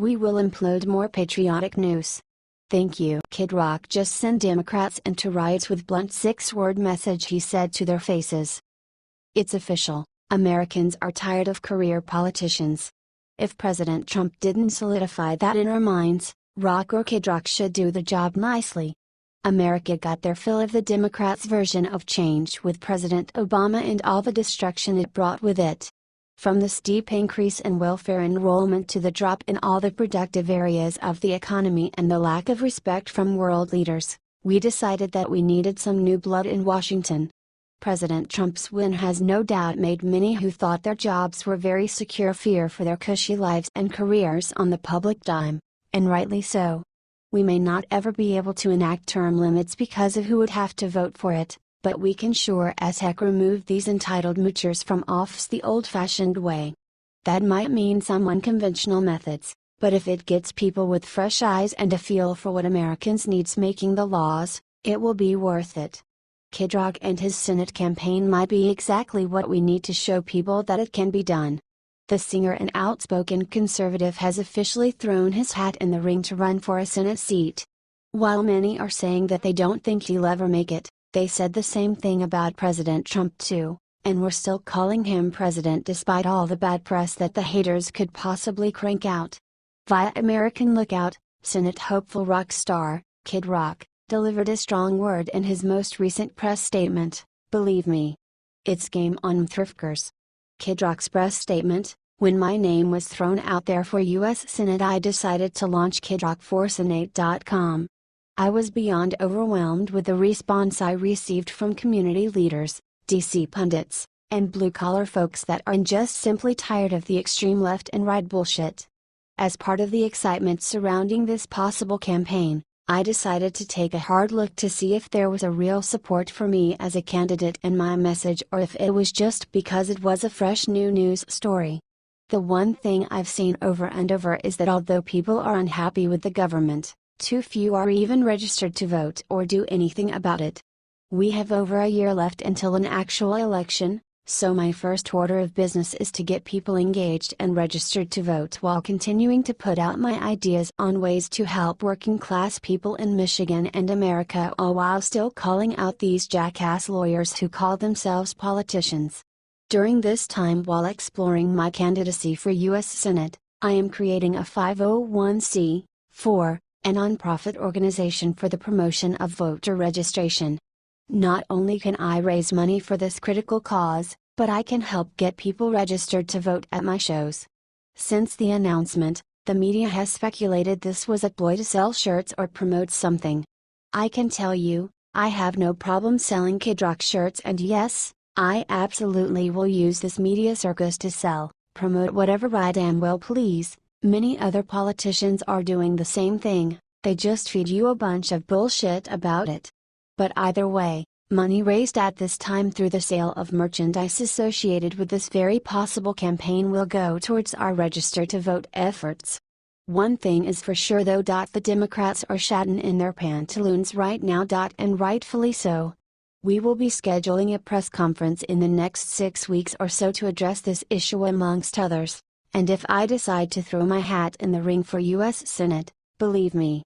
We will implode more patriotic news. Thank you. Kid Rock just sent Democrats into riots with blunt 6-word message he said to their faces. It's official, Americans are tired of career politicians. If President Trump didn't solidify that in our minds, Rock or Kid Rock should do the job nicely. America got their fill of the Democrats' version of change with President Obama and all the destruction it brought with it. From the steep increase in welfare enrollment to the drop in all the productive areas of the economy and the lack of respect from world leaders, we decided that we needed some new blood in Washington. President Trump's win has no doubt made many who thought their jobs were very secure fear for their cushy lives and careers on the public dime, and rightly so. We may not ever be able to enact term limits because of who would have to vote for it, but we can sure as heck remove these entitled moochers from office the old-fashioned way. That might mean some unconventional methods, but if it gets people with fresh eyes and a feel for what Americans needs making the laws, it will be worth it. Kid Rock and his Senate campaign might be exactly what we need to show people that it can be done. The singer and outspoken conservative has officially thrown his hat in the ring to run for a Senate seat. While many are saying that they don't think he'll ever make it, they said the same thing about President Trump too, and were still calling him president despite all the bad press that the haters could possibly crank out. Via American Lookout, Senate hopeful rock star, Kid Rock, delivered a strong word in his most recent press statement, "Believe me. It's game on thrifters." Kid Rock's press statement: "When my name was thrown out there for U.S. Senate, I decided to launch KidRockForSenate.com. I was beyond overwhelmed with the response I received from community leaders, DC pundits, and blue-collar folks that are just simply tired of the extreme left and right bullshit. As part of the excitement surrounding this possible campaign, I decided to take a hard look to see if there was a real support for me as a candidate and my message, or if it was just because it was a fresh new news story. The one thing I've seen over and over is that although people are unhappy with the government, too few are even registered to vote or do anything about it. We have over a year left until an actual election, so my first order of business is to get people engaged and registered to vote while continuing to put out my ideas on ways to help working class people in Michigan and America, all while still calling out these jackass lawyers who call themselves politicians. During this time, while exploring my candidacy for U.S. Senate, I am creating a 501c4, a nonprofit organization for the promotion of voter registration. Not only can I raise money for this critical cause, but I can help get people registered to vote at my shows. Since the announcement, the media has speculated this was a ploy to sell shirts or promote something. I can tell you, I have no problem selling Kid Rock shirts, and yes, I absolutely will use this media circus to sell, promote whatever I damn well please. Many other politicians are doing the same thing, they just feed you a bunch of bullshit about it. But either way, money raised at this time through the sale of merchandise associated with this very possible campaign will go towards our register to vote efforts. One thing is for sure though, the Democrats are shatting in their pantaloons right now, and rightfully so. We will be scheduling a press conference in the next 6 weeks or so to address this issue amongst others, and if I decide to throw my hat in the ring for U.S. Senate, believe me,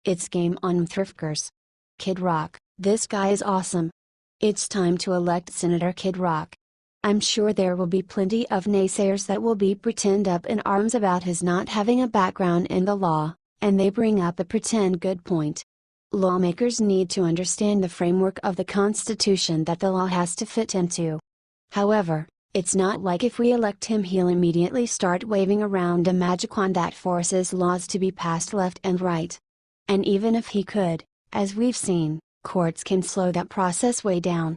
it's game on thrifters. Kid Rock, this guy is awesome. It's time to elect Senator Kid Rock. I'm sure there will be plenty of naysayers that will be pretend up in arms about his not having a background in the law, and they bring up a pretend good point. Lawmakers need to understand the framework of the Constitution that the law has to fit into. However, it's not like if we elect him he'll immediately start waving around a magic wand that forces laws to be passed left and right. And even if he could, as we've seen, courts can slow that process way down.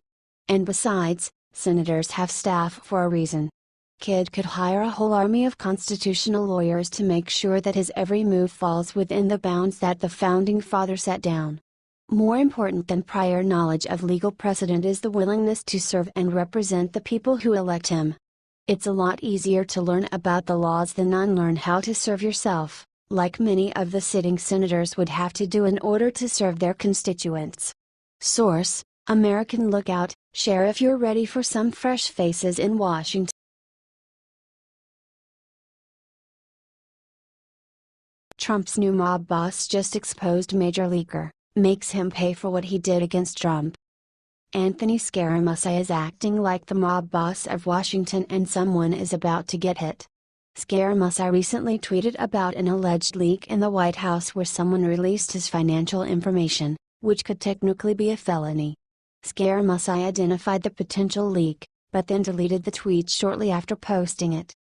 And besides, senators have staff for a reason. Kid could hire a whole army of constitutional lawyers to make sure that his every move falls within the bounds that the Founding Fathers set down. More important than prior knowledge of legal precedent is the willingness to serve and represent the people who elect him. It's a lot easier to learn about the laws than unlearn how to serve yourself, like many of the sitting senators would have to do in order to serve their constituents. Source: American Lookout. Share if you're ready for some fresh faces in Washington. Trump's new mob boss just exposed major leaker, makes him pay for what he did against Trump. Anthony Scaramucci is acting like the mob boss of Washington and someone is about to get hit. Scaramucci recently tweeted about an alleged leak in the White House where someone released his financial information, which could technically be a felony. Scaramucci identified the potential leak, but then deleted the tweet shortly after posting it.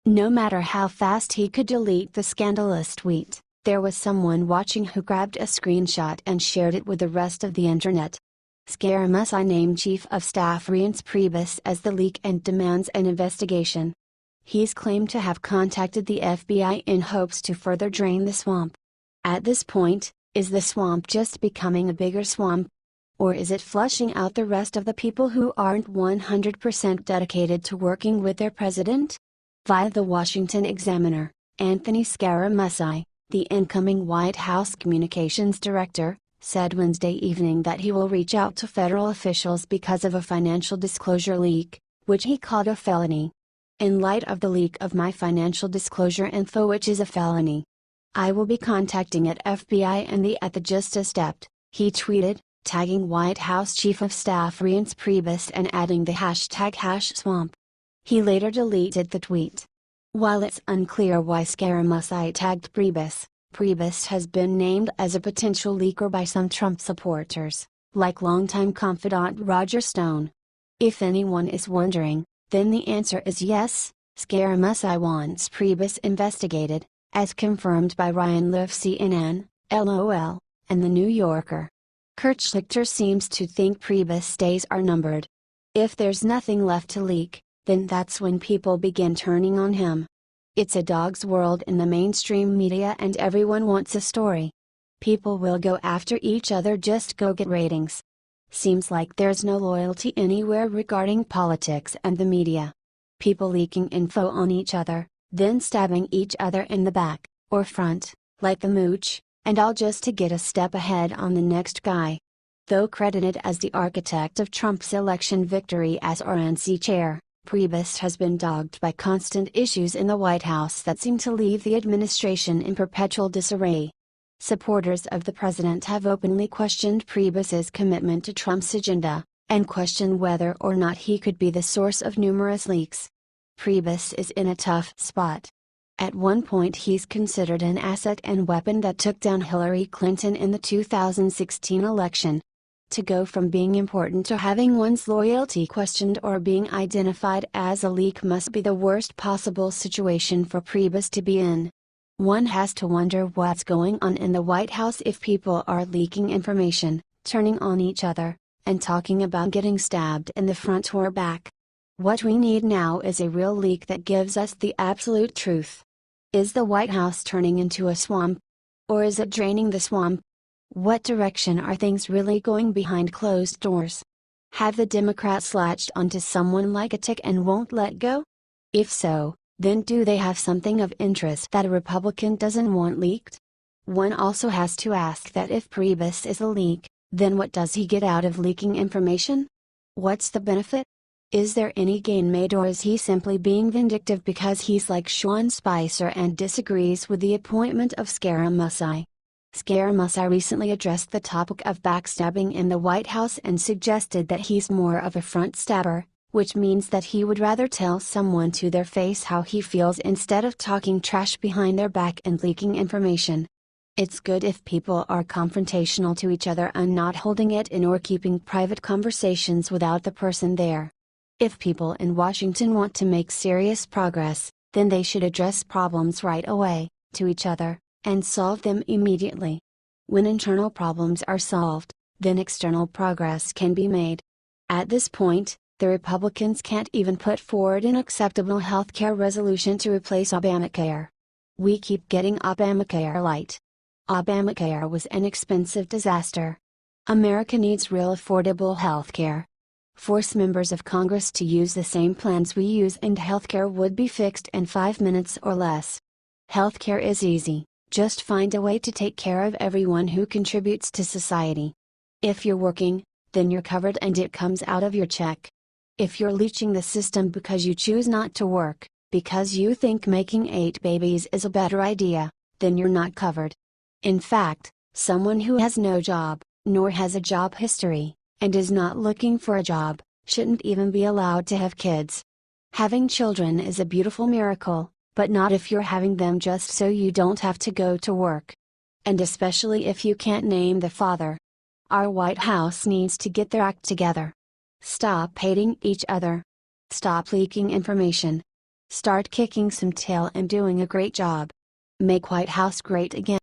No matter how fast he could delete the scandalous tweet, there was someone watching who grabbed a screenshot and shared it with the rest of the internet. Scaramucci named Chief of Staff Reince Priebus as the leak and demands an investigation. He's claimed to have contacted the FBI in hopes to further drain the swamp. At this point, is the swamp just becoming a bigger swamp? Or is it flushing out the rest of the people who aren't 100% dedicated to working with their president? Via the Washington Examiner, Anthony Scaramucci, the incoming White House Communications Director, said Wednesday evening that he will reach out to federal officials because of a financial disclosure leak, which he called a felony. In light of the leak of my financial disclosure info, which is a felony, I will be contacting at FBI and the Justice Dept, he tweeted, tagging White House Chief of Staff Reince Priebus and adding the hashtag #swamp. He later deleted the tweet. While it's unclear why Scaramucci tagged Priebus, Priebus has been named as a potential leaker by some Trump supporters, like longtime confidant Roger Stone. If anyone is wondering, then the answer is yes, Scaramucci wants Priebus investigated, as confirmed by Ryan Leaf CNN, LOL, and The New Yorker. Kurt Schlichter seems to think Priebus' days are numbered. If there's nothing left to leak, then that's when people begin turning on him. It's a dog's world in the mainstream media and everyone wants a story. People will go after each other just go get ratings. Seems like there's no loyalty anywhere regarding politics and the media. People leaking info on each other, then stabbing each other in the back, or front, like the mooch, and all just to get a step ahead on the next guy. Though credited as the architect of Trump's election victory as RNC chair, Priebus has been dogged by constant issues in the White House that seem to leave the administration in perpetual disarray. Supporters of the president have openly questioned Priebus's commitment to Trump's agenda, and question whether or not he could be the source of numerous leaks. Priebus is in a tough spot. At one point he's considered an asset and weapon that took down Hillary Clinton in the 2016 election. To go from being important to having one's loyalty questioned or being identified as a leak must be the worst possible situation for Priebus to be in. One has to wonder what's going on in the White House if people are leaking information, turning on each other, and talking about getting stabbed in the front or back. What we need now is a real leak that gives us the absolute truth. Is the White House turning into a swamp? Or is it draining the swamp? What direction are things really going behind closed doors? Have the Democrats latched onto someone like a tick and won't let go? If so, then do they have something of interest that a Republican doesn't want leaked? One also has to ask that if Priebus is a leak, then what does he get out of leaking information? What's the benefit? Is there any gain made, or is he simply being vindictive because he's like Sean Spicer and disagrees with the appointment of Scaramucci? Scaramucci recently addressed the topic of backstabbing in the White House and suggested that he's more of a front stabber, which means that he would rather tell someone to their face how he feels instead of talking trash behind their back and leaking information. It's good if people are confrontational to each other and not holding it in or keeping private conversations without the person there. If people in Washington want to make serious progress, then they should address problems right away, to each other, and solve them immediately. When internal problems are solved, then external progress can be made. At this point, the Republicans can't even put forward an acceptable healthcare resolution to replace Obamacare. We keep getting Obamacare light. Obamacare was an expensive disaster. America needs real affordable healthcare. Force members of Congress to use the same plans we use and healthcare would be fixed in 5 minutes or less. Healthcare is easy, just find a way to take care of everyone who contributes to society. If you're working, then you're covered and it comes out of your check. If you're leeching the system because you choose not to work, because you think making 8 babies is a better idea, then you're not covered. In fact, someone who has no job, nor has a job history, and is not looking for a job, shouldn't even be allowed to have kids. Having children is a beautiful miracle, but not if you're having them just so you don't have to go to work. And especially if you can't name the father. Our White House needs to get their act together. Stop hating each other. Stop leaking information. Start kicking some tail and doing a great job. Make White House great again.